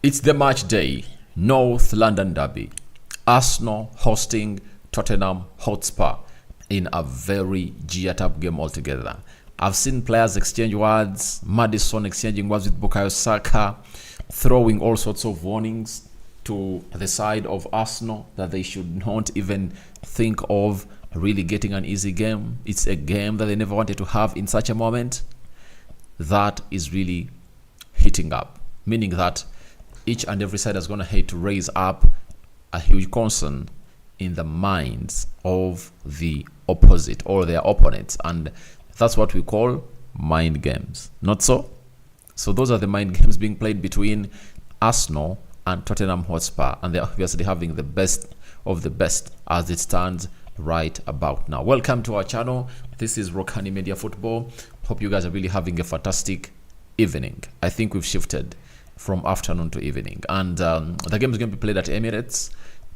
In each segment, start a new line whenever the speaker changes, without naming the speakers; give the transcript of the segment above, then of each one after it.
It's the match day, North London derby. Arsenal hosting Tottenham Hotspur in a very geared-up game altogether. I've seen players exchange words, Maddison exchanging words with Bukayo Saka, throwing all sorts of warnings to the side of Arsenal that they should not even think of really getting an easy game. It's a game that they never wanted to have in such a moment. That is really heating up, meaning that each and every side is going to hate to raise up a huge concern in the minds of the opposite or their opponents, and that's what we call mind games. Not so? So those are the mind games being played between Arsenal and Tottenham Hotspur, and they're obviously having the best of the best as it stands right about now. Welcome to our channel. This is Rokani Media Football. Hope you guys are really having a fantastic evening. I think we've shifted from afternoon to evening, and the game is going to be played at Emirates.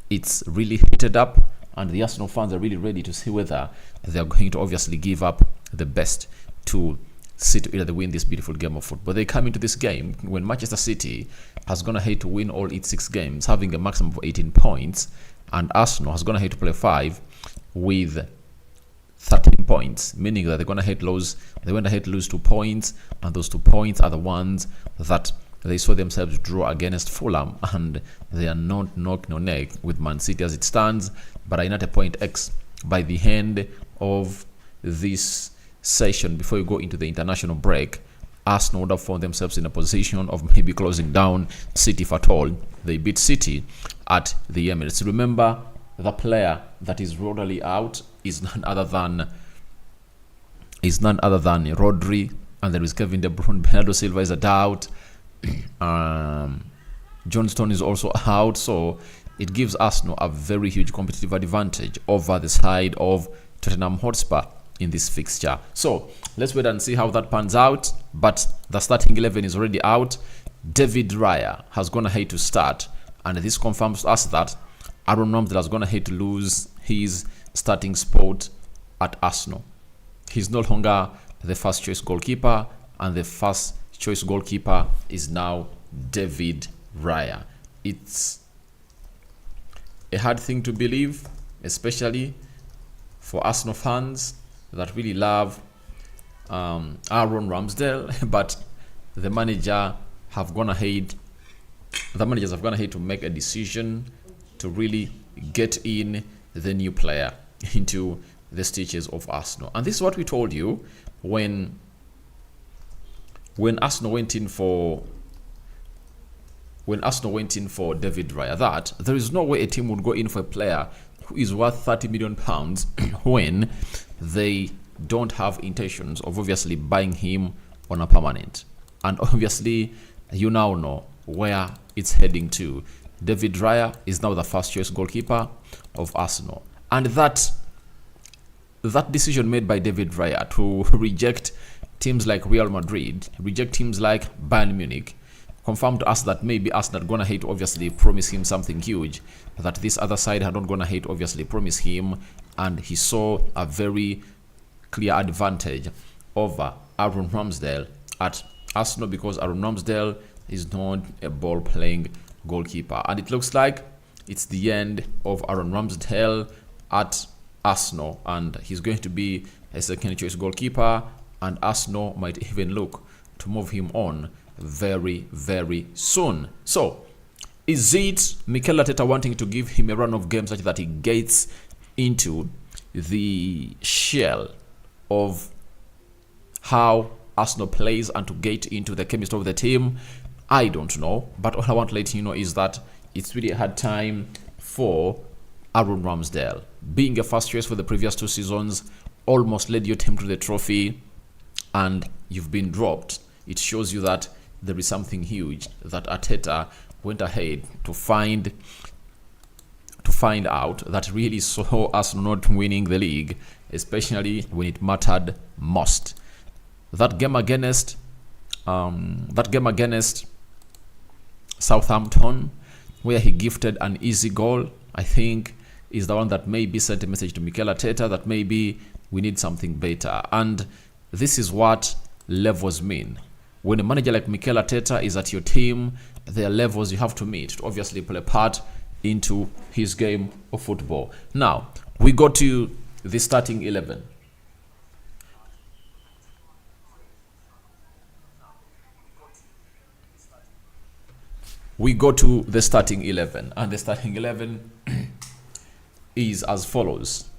It's really heated up, and the Arsenal fans are really ready to see whether they're going to obviously give up the best to see to either win this beautiful game of football. They come into this game when Manchester City has gone ahead to win all its 6 games, having a maximum of 18 points, and Arsenal has gone ahead to play 5 with 13 points, meaning that they're going ahead lose. They went ahead to lose 2 points, and those 2 points are the ones that they saw themselves draw against Fulham, and they are not neck no neck with Man City as it stands, but are in at a point X by the end of this session. Before you go into the international break, Arsenal would have found themselves in a position of maybe closing down City if at all they beat City at the Emirates. Remember, the player that is really out is none other than Rodri, and there is Kevin De Bruyne. Bernardo Silva is a doubt. John Stone is also out, so it gives Arsenal a very huge competitive advantage over the side of Tottenham Hotspur in this fixture. So let's wait and see how that pans out. But the starting 11 is already out. David Raya has gone ahead to start, and this confirms to us that Aaron Ramsdale has gone ahead to lose his starting spot at Arsenal. He's no longer the first choice goalkeeper, and the first choice goalkeeper is now David Raya. It's a hard thing to believe, especially for Arsenal fans that really love Aaron Ramsdale, but the managers have gone ahead to make a decision to really get in the new player into the stitches of Arsenal. And this is what we told you when Arsenal went in for David Raya, that there is no way a team would go in for a player who is worth £30 million when they don't have intentions of obviously buying him on a permanent. And obviously, you now know where it's heading to. David Raya is now the first choice goalkeeper of Arsenal, and that decision made by David Raya to reject teams like Real Madrid, reject teams like Bayern Munich, confirmed to us that maybe Arsenal had gone ahead to obviously promise him something huge that this other side had not gone ahead to obviously promise him, and he saw a very clear advantage over Aaron Ramsdale at Arsenal, because Aaron Ramsdale is not a ball-playing goalkeeper, and it looks like it's the end of Aaron Ramsdale at Arsenal, and he's going to be a second choice goalkeeper, and Arsenal might even look to move him on very, very soon. So, is it Mikel Arteta wanting to give him a run of games such that he gets into the shell of how Arsenal plays and to get into the chemistry of the team? I don't know, but all I want to let you know is that it's really a hard time for Aaron Ramsdale. Being a first choice for the previous 2 seasons, almost led your team to the trophy, and you've been dropped. It shows you that there is something huge that Arteta went ahead to find out that really saw us not winning the league, especially when it mattered most. That game against Southampton, where he gifted an easy goal, I think is the one that maybe sent a message to Mikel Arteta that maybe we need something better. And this is what levels mean. when a manager like Mikel Arteta is at your team, there are levels you have to meet to obviously play a part into his game of football. Now, we go to the starting 11. We go to the starting 11, and the starting 11 is as follows.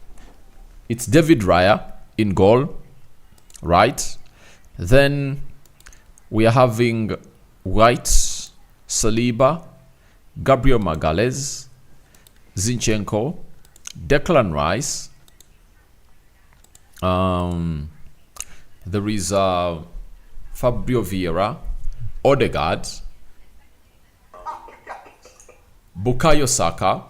It's David Raya in goal, right? Then we are having White, Saliba, Gabriel Magalhaes, Zinchenko, Declan Rice. There is Fabio Vieira, Odegaard, Bukayo Saka,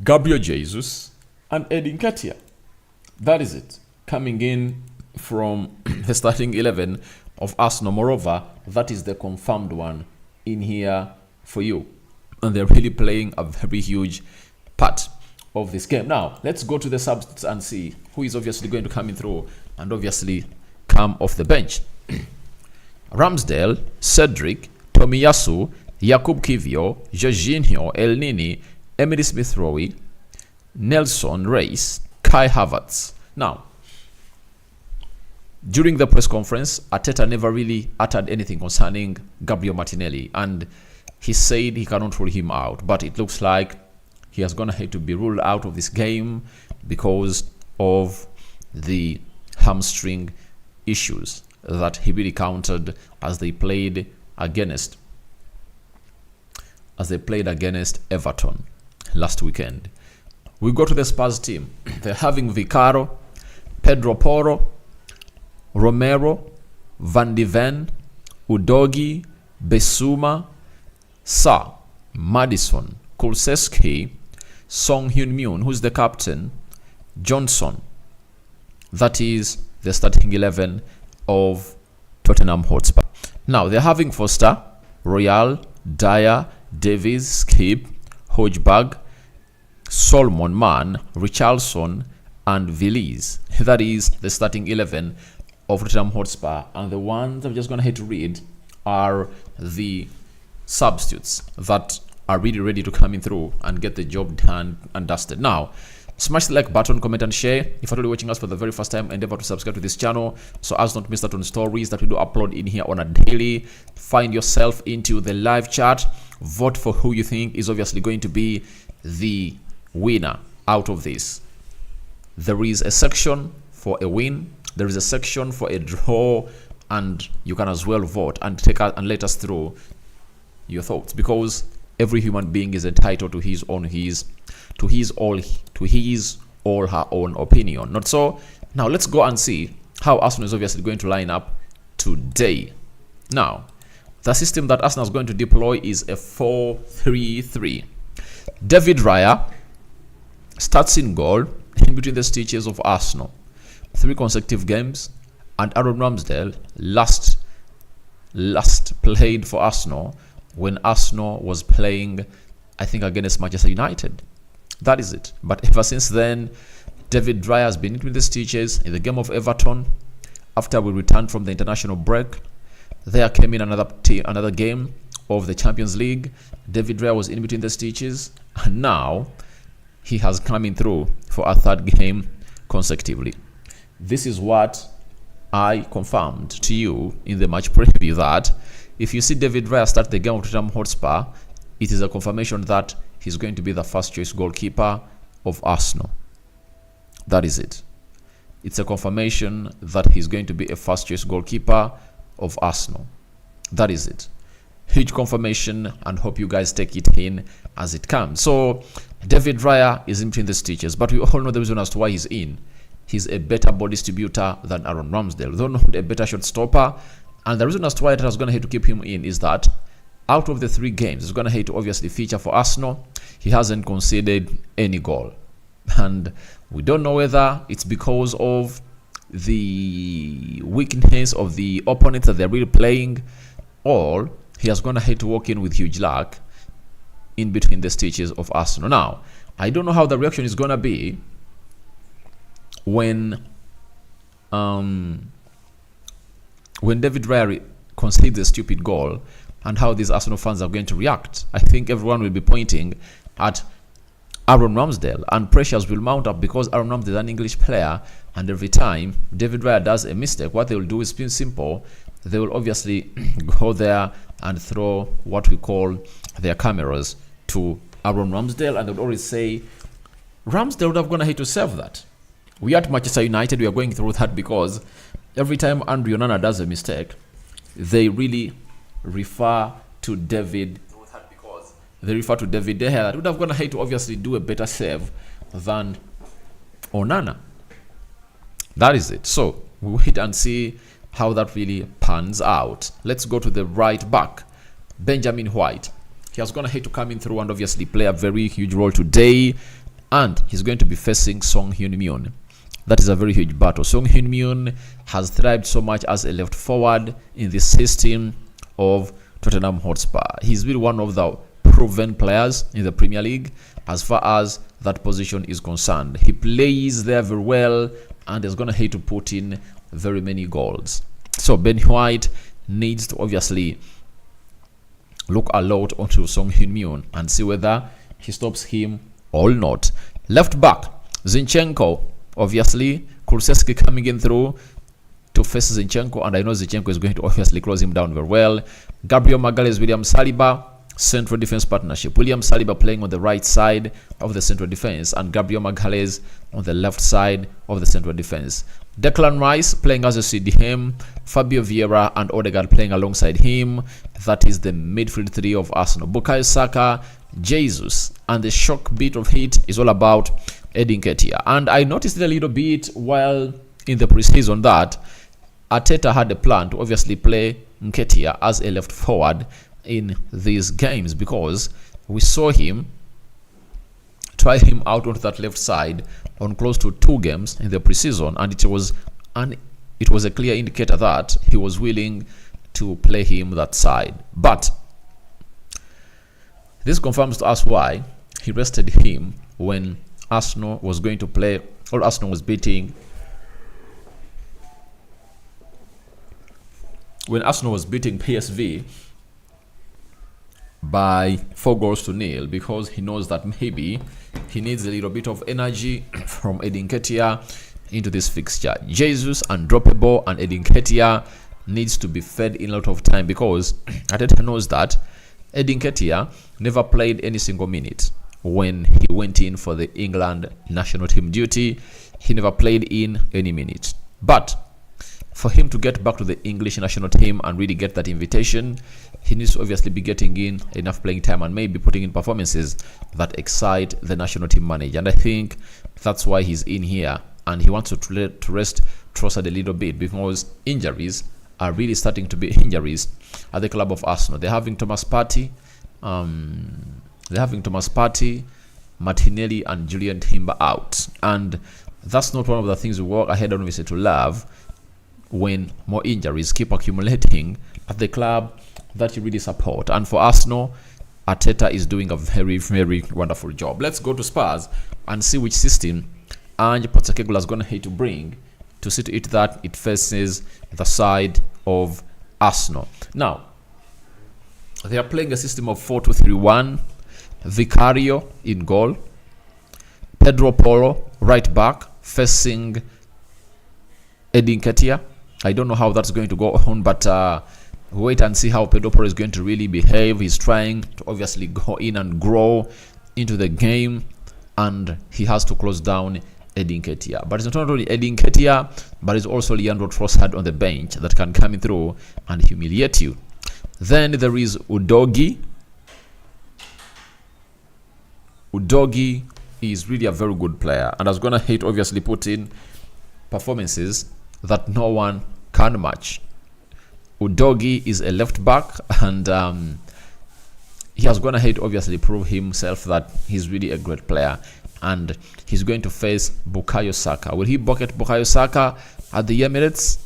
Gabriel Jesus, and Edin Nketiah. That is it. Coming in from the starting 11 of Arsenal. Moreover, that is the confirmed one in here for you. And they're really playing a very huge part of this game. Now, let's go to the substitutes and see who is obviously going to come in through and obviously come off the bench. Ramsdale, Cedric, Tomiyasu, Jakub Kivio, Jorginho, El Nini, Emily Smith-Rowe, Nelson Reis, Kai Havertz. Now, during the press conference, Arteta never really uttered anything concerning Gabriel Martinelli, and he said he cannot rule him out, but it looks like he has gonna have to be ruled out of this game because of the hamstring issues that he really countered as they played against Everton last weekend. We go to the Spurs team. They're having Vicaro, Pedro Porro, Romero, Van de Ven, Udogi, Besuma, Sa, Madison, Kulusevski, Song Hyun-Myun, who's the captain, Johnson. That is the starting 11 of Tottenham Hotspur. Now, they're having Foster, Royal, Dyer, Davies, Skip, Hojberg, Solomon, Mann, Richarlison, and Villiers. That is the starting 11 of Tottenham Hotspur. And the ones I'm just going to have to read are the substitutes that are really ready to come in through and get the job done and dusted. Now, smash the like button, comment, and share. If you're watching us for the very first time, endeavor to subscribe to this channel so as not miss out on stories that we do upload in here on a daily. Find yourself into the live chat. Vote for who you think is obviously going to be the winner out of this. There is a section for a win, there is a section for a draw, and you can as well vote and take out and let us through your thoughts, because every human being is entitled to his or her own opinion. Not so. Now let's go and see how Arsenal is obviously going to line up today. Now, the system that Arsenal is going to deploy is a 4-3-3. David Raya starts in goal in between the stitches of Arsenal. 3 consecutive games, and Aaron Ramsdale last played for Arsenal when Arsenal was playing, I think, against Manchester United. That is it. But ever since then, David Raya has been in between the stitches. In the game of Everton, after we returned from the international break, there came in another game of the Champions League. David Raya was in between the stitches, and now he has come in through for a 3rd game consecutively. This is what I confirmed to you in the match preview, that if you see David Raya start the game of Tottenham Hotspur, it is a confirmation that he's going to be the first choice goalkeeper of Arsenal. That is it. It's a confirmation that he's going to be a first choice goalkeeper of Arsenal. That is it. Huge confirmation, and hope you guys take it in as it comes. So David Raya is in between the stitches, but we all know the reason as to why he's in. He's a better ball distributor than Aaron Ramsdale, though not a better shot stopper. And the reason as to why it was going to have to keep him in is that out of the 3 games, he's going to have to obviously feature for Arsenal. He hasn't conceded any goal. And we don't know whether it's because of the weakness of the opponents that they're really playing, or he has going to have to walk in with huge luck in between the stitches of Arsenal. Now, I don't know how the reaction is going to be when when David Raya concedes a stupid goal and how these Arsenal fans are going to react. I think everyone will be pointing at Aaron Ramsdale, and pressures will mount up because Aaron Ramsdale is an English player, and every time David Raya does a mistake, what they will do is simple. They will obviously go there and throw what we call their cameras to Aaron Ramsdale, and they would always say, Ramsdale would have gone ahead to save that. We at Manchester United, we are going through that because every time Andre Onana does a mistake, they really refer to David. They refer to David De Gea that would have gone ahead to obviously do a better save than Onana. That is it. So we wait and see how that really pans out. Let's go to the right back, Benjamin White. He has gone ahead to come in through and obviously play a very huge role today, and he's going to be facing Son Heung-min. That is a very huge battle. Son Heung-min has thrived so much as a left forward in the system of Tottenham Hotspur. He's really one of the proven players in the Premier League as far as that position is concerned. He plays there very well and is going to hate to put in very many goals. So Ben White needs to obviously look a lot onto Son Heung-min and see whether he stops him or not. Left back, Zinchenko. Obviously, Kulusevski coming in through to face Zinchenko, and I know Zinchenko is going to obviously close him down very well. Gabriel Magalhaes, William Saliba, central defense partnership. William Saliba playing on the right side of the central defense and Gabriel Magalhaes on the left side of the central defense. Declan Rice playing as a CDM, Fabio Vieira and Odegaard playing alongside him. That is the midfield three of Arsenal. Bukayo Saka, Jesus, and the shock bit of it is all about Edin Nketiah. And I noticed it a little bit while in the preseason that Arteta had a plan to obviously play Nketiah as a left forward in these games, because we saw him try him out onto that left side on close to 2 games in the preseason, and it was a clear indicator that he was willing to play him that side. But this confirms to us why he rested him when Arsenal was going to play, or Arsenal was beating, when Arsenal was beating PSV by 4-0, because he knows that maybe he needs a little bit of energy from Edin Nketiah into this fixture. Jesus undroppable, and Edin Nketiah needs to be fed in a lot of time, because Arteta knows that Edin Nketiah never played any single minute when he went in for the England national team duty. He never played in any minute. But for him to get back to the English national team and really get that invitation, he needs to obviously be getting in enough playing time and maybe putting in performances that excite the national team manager. And I think that's why he's in here, and he wants to rest Trossard a little bit, because injuries are really starting to be injuries at the club of Arsenal. They're having Thomas Partey, Martinelli, and Julian Timber out, and that's not one of the things we work ahead on to love when more injuries keep accumulating at the club that you really support. And for Arsenal, Arteta is doing a very, very wonderful job. Let's go to Spurs and see which system Ange Postecoglou is going to hate to bring to see to it that it faces the side of Arsenal. Now, they are playing a system of 4-2-3-1. Vicario in goal, Pedro Porro right back facing Edin Nketiah. I don't know how that's going to go on, but wait and see how Pedro Porro is going to really behave. He's trying to obviously go in and grow into the game, and he has to close down Edin Nketiah. But it's not only Edin Nketiah, but it's also Leandro Trossard on the bench that can come in through and humiliate you. Then there is Udogie. Udogie is really a very good player, and I was going to hate obviously put in performances that no one can match. Udogie is a left back, and he has gone ahead to obviously prove himself that he's really a great player, and he's going to face Bukayo Saka. Will he bucket Bukayo Saka at the Emirates?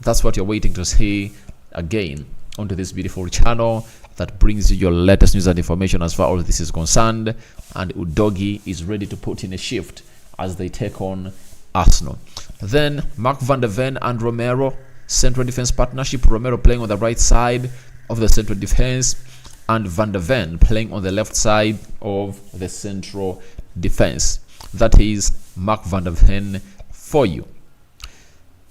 That's what you're waiting to see again onto this beautiful channel that brings you your latest news and information as far as this is concerned. And Udogie is ready to put in a shift as they take on Arsenal. Then Mark van der Ven and Romero central defense partnership. Romero playing on the right side of the central defense, and Van der Ven playing on the left side of the central defense. That is Mark Van der Ven for you.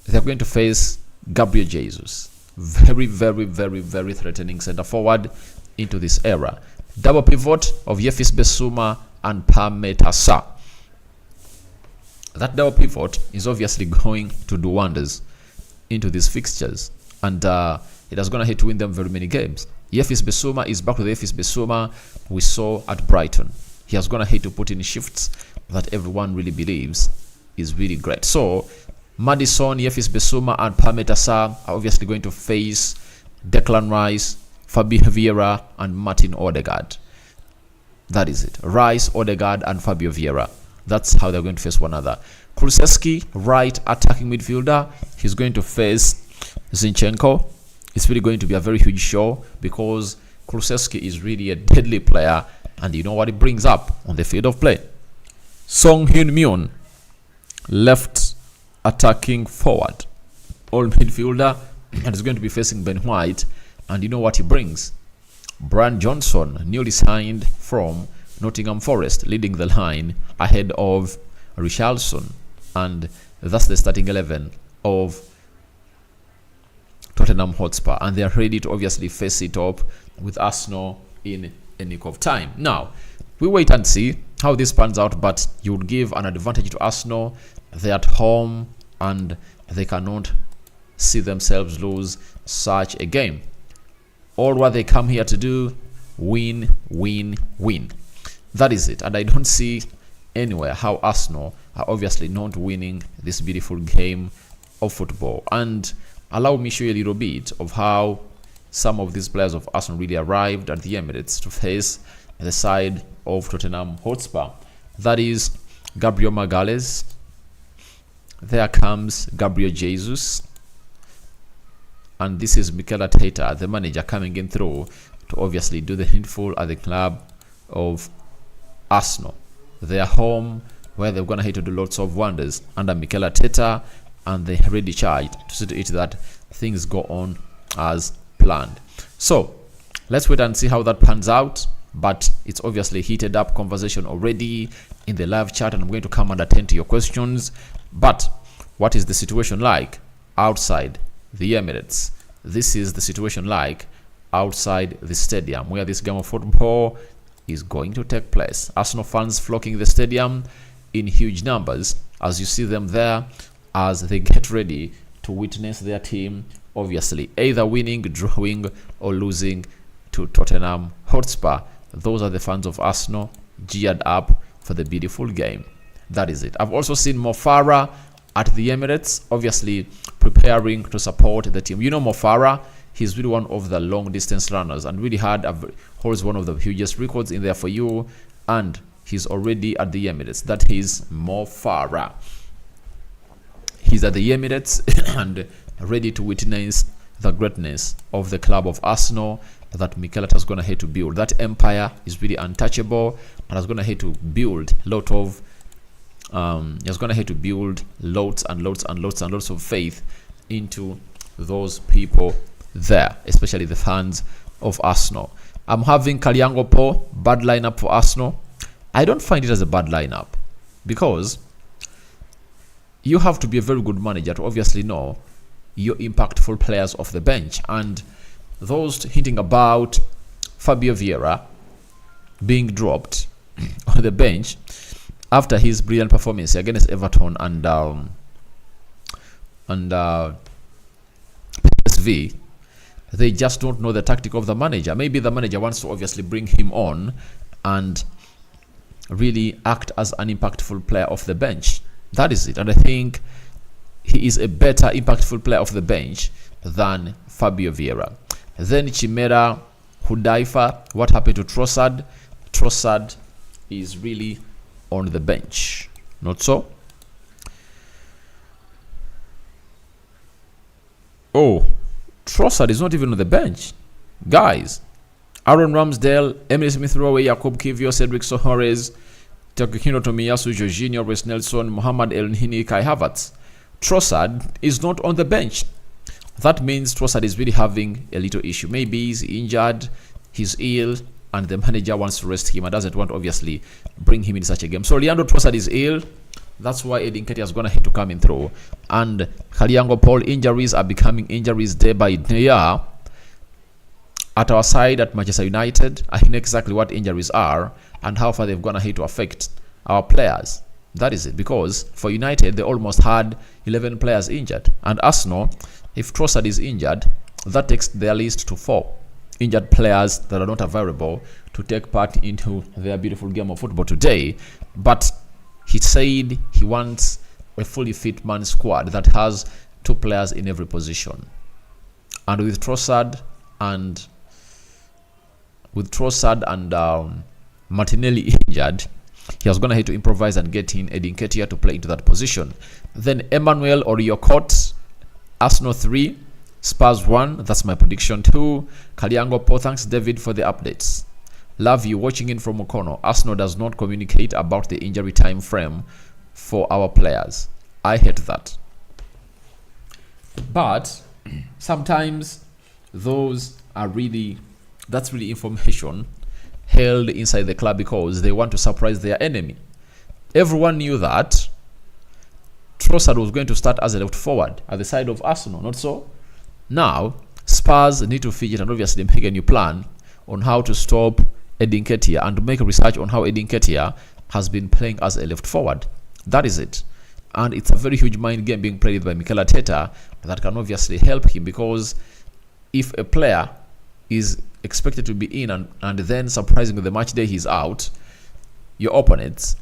They're going to face Gabriel Jesus. Very, very, very, very threatening center forward into this era. Double pivot of Yefis Besuma and Pameta Sa. That double pivot is obviously going to do wonders into these fixtures, and it is going to hit to win them very many games. Yefis Besuma is back to the Yefis Besuma we saw at Brighton. He has going to hit to put in shifts that everyone really believes is really great. So Madison, Yefis Besuma, and Pameta Sa are obviously going to face Declan Rice, Fabio Vieira, and Martin Odegaard. That is it. Rice, Odegaard, and Fabio Vieira. That's how they're going to face one another. Kulusevski, right attacking midfielder. He's going to face Zinchenko. It's really going to be a very huge show because Kulusevski is really a deadly player, and you know what he brings up on the field of play. Song Hyun-myun, left attacking forward, all midfielder, and is going to be facing Ben White, and you know what he brings. Brian Johnson, newly signed from Nottingham Forest, leading the line ahead of Richarlison, and that's the starting 11 of Tottenham Hotspur, and they are ready to obviously face it up with Arsenal in a nick of time. Now, we wait and see how this pans out, but you would give an advantage to Arsenal. They're at home and they cannot see themselves lose such a game. All what they come here to do, win, win, win. That is it. And I don't see anywhere how Arsenal are obviously not winning this beautiful game of football. And allow me show you a little bit of how some of these players of Arsenal really arrived at the Emirates to face the side of Tottenham Hotspur. That is Gabriel Magalhaes. There comes Gabriel Jesus. And this is Mikel Arteta, the manager, coming in through to obviously do the needful at the club of Arsenal. They are home where they're going to hit to do lots of wonders under Mikel Arteta, and they already charged to see to it that things go on as planned. So let's wait and see how that pans out. But it's obviously heated up conversation already in the live chat, and I'm going to come and attend to your questions. But what is the situation like outside the Emirates? This is the situation like outside the stadium where this game of football is going to take place. Arsenal fans flocking the stadium in huge numbers as you see them there as they get ready to witness their team obviously either winning, drawing, or losing to Tottenham Hotspur. Those are the fans of Arsenal geared up for the beautiful game. That is it. I've also seen Mo Farah at the Emirates, obviously preparing to support the team. You know Mo Farah, he's really one of the long distance runners and really holds one of the hugest records in there for you, and he's already at the Emirates. That is Mo Farah. He's at the Emirates and ready to witness the greatness of the club of Arsenal that Mikel Arteta is going to have to build. That empire is really untouchable, and is going to have to build a lot of he's going to have to build lots and lots and lots and lots of faith into those people there, especially the fans of Arsenal. I'm having Kalyango Po, bad lineup for Arsenal. I don't find it as a bad lineup because you have to be a very good manager to obviously know your impactful players off the bench, and those hinting about Fabio Vieira being dropped on the bench after his brilliant performance against Everton and PSV, they just don't know the tactic of the manager. Maybe the manager wants to obviously bring him on and really act as an impactful player off the bench. That is it. And I think he is a better impactful player off the bench than Fabio Vieira. Then Chimera Hudaifa. What happened to Trossard? Trossard is really on the bench. Not so? Oh, Trossard is not even on the bench. Guys, Aaron Ramsdale, Emily Smith-Rowe, Jacob Kivio, Cedric Soares, Takahiro Tomiyasu, Jorginho, Reece Nelson, Mohamed El Nini, Kai Havertz. Trossard is not on the bench. That means Trossard is really having a little issue. Maybe he's injured, he's ill, and the manager wants to rest him and doesn't want, obviously, bring him in such a game. So Leandro Trossard is ill. That's why Edin Ketia is going to have to come in through. And Kalyango Paul, injuries are becoming injuries day by day. At our side at Manchester United, I know exactly what injuries are and how far they've gone ahead to affect our players. That is it. Because for United, they almost had 11 players injured. And Arsenal, if Trossard is injured, that takes their list to 4 injured players that are not available to take part into their beautiful game of football today. But he said he wants a fully fit man squad that has 2 players in every position. And with Trossard and Martinelli injured, he was going to have to improvise and get in Edin Ketia to play into that position. Then Emmanuel Oriokot, Arsenal 3, Spurs 1. That's my prediction too. Kalyango Paul, thanks David for the updates. Love you, watching in from Okono. Arsenal does not communicate about the injury time frame for our players. I hate that. But sometimes that's really information held inside the club because they want to surprise their enemy. Everyone knew that Trossard was going to start as a left forward at the side of Arsenal, not so? Now, Spurs need to fidget and obviously make a new plan on how to stop Edin Ketia and to make research on how Edin Ketia has been playing as a left forward. That is it. And it's a very huge mind game being played by Mikel Arteta that can obviously help him, because if a player is expected to be in and then surprisingly the match day he's out, your opponents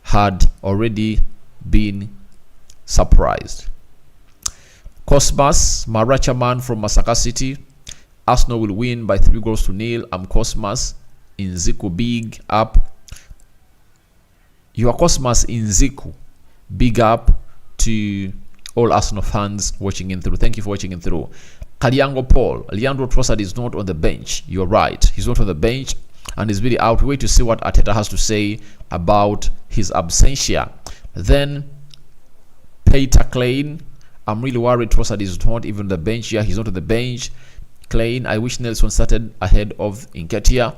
had already been surprised. Cosmas Marachaman from Masaka City. Arsenal will win by 3-0. I'm Cosmas in Ziku. Big up. You are Cosmas in Ziku. Big up to all Arsenal fans watching in through. Thank you for watching in through. Kalyango Paul, Leandro Trossard is not on the bench. You're right. He's not on the bench and is really out. Wait to see what Arteta has to say about his absentia. Then Peter Klein. I'm really worried Trossard is not even on the bench here. He's not on the bench. Klein, I wish Nelson started ahead of Nketiah.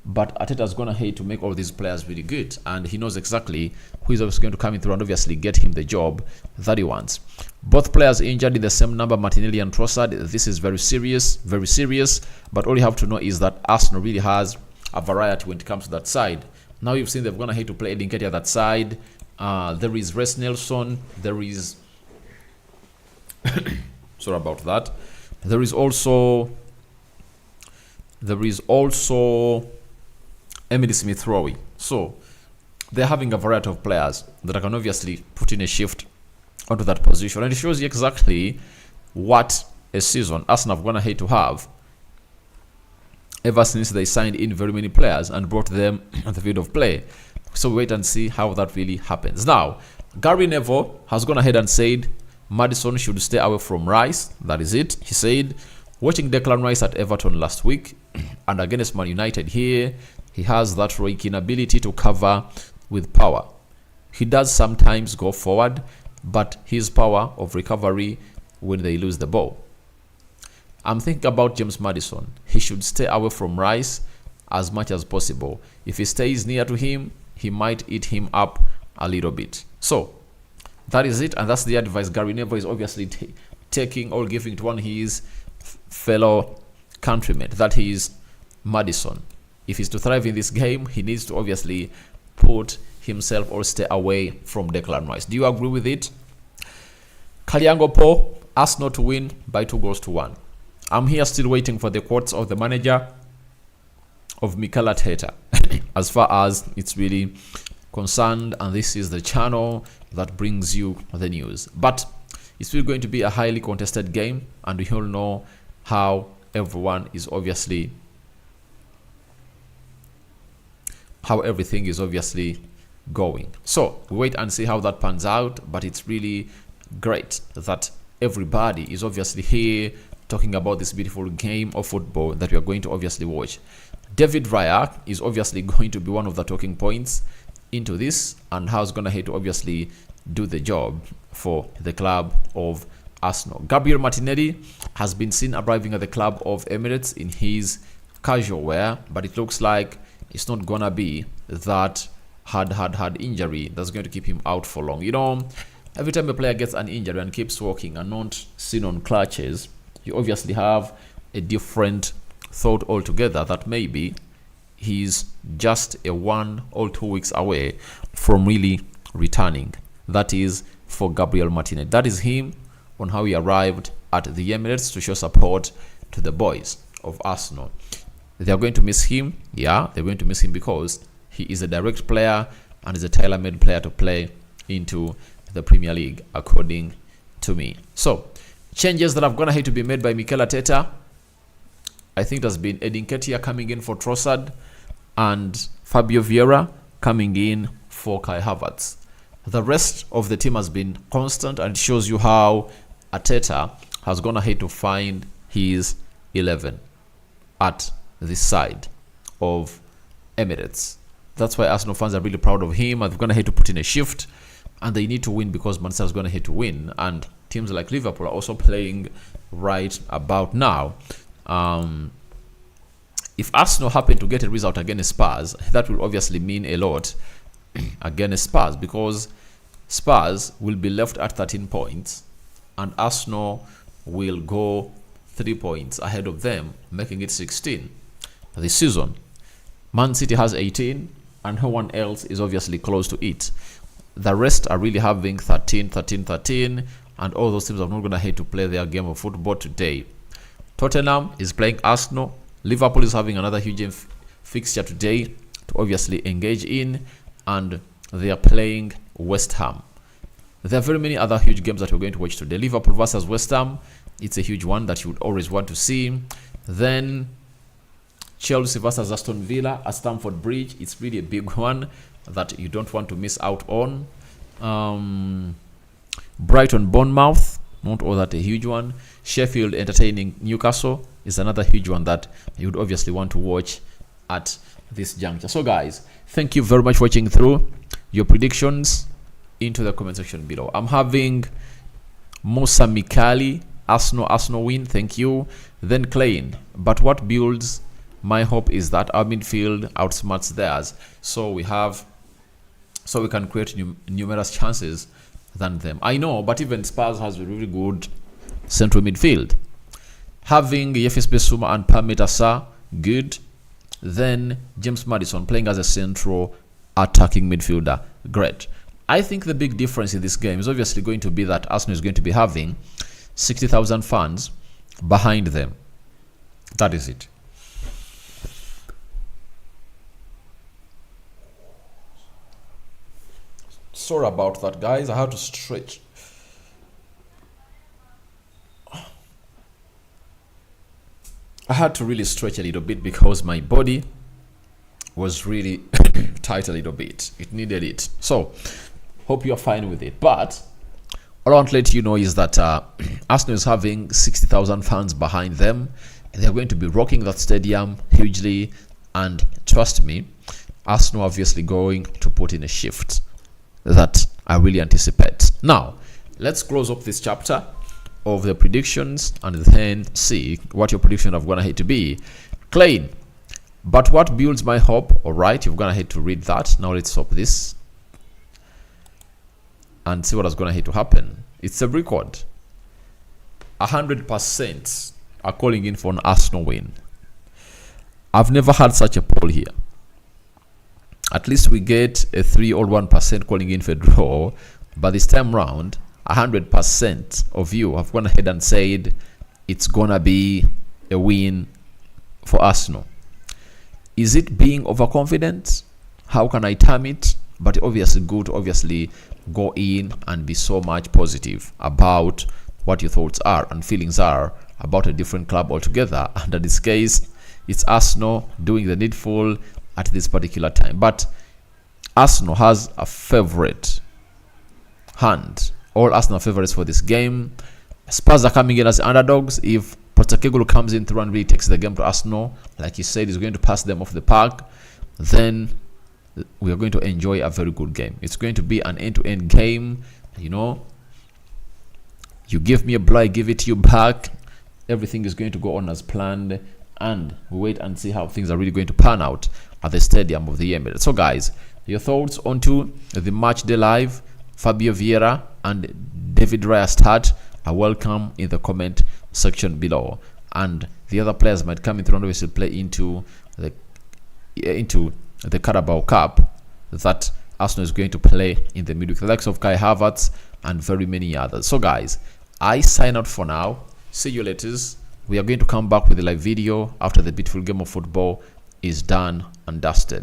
But Arteta's going to hate to make all these players really good. And he knows exactly who is obviously going to come in through and obviously get him the job that he wants. Both players injured in the same number, Martinelli and Trossard. This is very serious, very serious. But all you have to know is that Arsenal really has a variety when it comes to that side. Now you've seen they're going to hate to play Edin Ketia that side. There is Reece Nelson. There is... sorry about that. There is also Emily Smith-Rowe. So they're having a variety of players that can obviously put in a shift onto that position, and it shows you exactly what a season Arsenal have gone ahead to have ever since they signed in very many players and brought them on the field of play. So wait and see how that really happens. Now, Gary Neville has gone ahead and said Maddison should stay away from Rice. That is it. He said, watching Declan Rice at Everton last week and against Man United here, he has that raking ability to cover with power. He does sometimes go forward, but his power of recovery when they lose the ball. I'm thinking about James Maddison. He should stay away from Rice as much as possible. If he stays near to him, he might eat him up a little bit. So that is it, and that's the advice Gary Neville is obviously taking or giving to one of his fellow countrymen. That is Maddison. If he's to thrive in this game, he needs to obviously put himself or stay away from Declan Rice. Do you agree with it? Kalyango Paul, Arsenal to win by 2-1. I'm here still waiting for the quotes of the manager of Mikel Arteta as far as it's really concerned, and this is the channel that brings you the news. But it's still going to be a highly contested game, and we all know how everything is obviously going. So we wait and see how that pans out, but it's really great that everybody is obviously here talking about this beautiful game of football that we are going to obviously watch. David Raya is obviously going to be one of the talking points into this, and how's going to have to obviously do the job for the club of Arsenal. Gabriel Martinelli has been seen arriving at the club of Emirates in his casual wear, but it looks like it's not gonna be that hard injury that's going to keep him out for long. You know, every time a player gets an injury and keeps walking and not seen on clutches, you obviously have a different thought altogether that maybe he's just a 1 or 2 weeks away from really returning. That is for Gabriel Martinelli. That is him on how he arrived at the Emirates to show support to the boys of Arsenal. They are going to miss him. Yeah, they're going to miss him because he is a direct player and is a tailor-made player to play into the Premier League, according to me. So, changes that have gone ahead to be made by Mikel Arteta. I think there's been Edin Ketia coming in for Trossard and Fabio Vieira coming in for Kai Havertz. The rest of the team has been constant, and it shows you how Arteta has gone ahead to find his 11 at this side of Emirates. That's why Arsenal fans are really proud of him. They've gone ahead to put in a shift, and they need to win because Manchester is going ahead to win. And teams like Liverpool are also playing right about now. If Arsenal happen to get a result against Spurs, that will obviously mean a lot against Spurs, because Spurs will be left at 13 points and Arsenal will go 3 points ahead of them, making it 16 this season. Man City has 18 and no one else is obviously close to it. The rest are really having 13, and all those teams are not going to have to play their game of football today. Tottenham is playing Arsenal. Liverpool is having another huge fixture today to obviously engage in, and they are playing West Ham. There are very many other huge games that we're going to watch today. Liverpool versus West Ham, it's a huge one that you would always want to see. Then Chelsea versus Aston Villa at Stamford Bridge, it's really a big one that you don't want to miss out on. Brighton Bournemouth, not all that a huge one. Sheffield entertaining Newcastle is another huge one that you would obviously want to watch at this juncture. So guys, thank you very much for watching through. Your predictions into the comment section below. I'm having Musa Mikali, Arsenal win, thank you. Then Klein, but what builds my hope is that our midfield outsmarts theirs, so we can create numerous chances than them. I know, but even Spurs has a really good central midfield. Having Yefes Besuma and Pamit Asa, good. Then James Maddison playing as a central attacking midfielder, great. I think the big difference in this game is obviously going to be that Arsenal is going to be having 60,000 fans behind them. That is it. Sorry about that, guys. I had to stretch. I had to really stretch a little bit because my body was really tight a little bit. It needed it. So, hope you're fine with it. But all I want to let you know is that Arsenal is having 60,000 fans behind them. They're going to be rocking that stadium hugely. And trust me, Arsenal obviously going to put in a shift that I really anticipate. Now, let's close up this chapter of the predictions and then see what your prediction have gone ahead to be. Klein, but what builds my hope? All right, you've gone ahead to read that. Now let's stop this and see what is going ahead to happen. It's a record. 100% are calling in for an Arsenal win. I've never had such a poll here. At least we get a 3 or 1% calling in for a draw, but this time round 100% of you have gone ahead and said it's gonna be a win for Arsenal. Is it being overconfident? How can I term it? But obviously good to obviously go in and be so much positive about what your thoughts are and feelings are about a different club altogether. And in this case, it's Arsenal doing the needful at this particular time. But Arsenal has a favorite hand. All Arsenal favorites for this game. Spurs are coming in as underdogs. If Postecoglou comes in through and really takes the game to Arsenal, like he said, he's going to pass them off the park, then we are going to enjoy a very good game. It's going to be an end-to-end game, you know. You give me a blow, I give it to you back. Everything is going to go on as planned, and we wait and see how things are really going to pan out at the Stadium of the Emirates. So guys, your thoughts onto the match day live? Fabio Vieira and David Raya start are welcome in the comment section below, and the other players might come in through and will play into the Carabao Cup that Arsenal is going to play in the midweek, the likes of Kai Havertz and very many others. So guys, I sign out for now. See you later. We are going to come back with a live video after the beautiful game of football is done and dusted.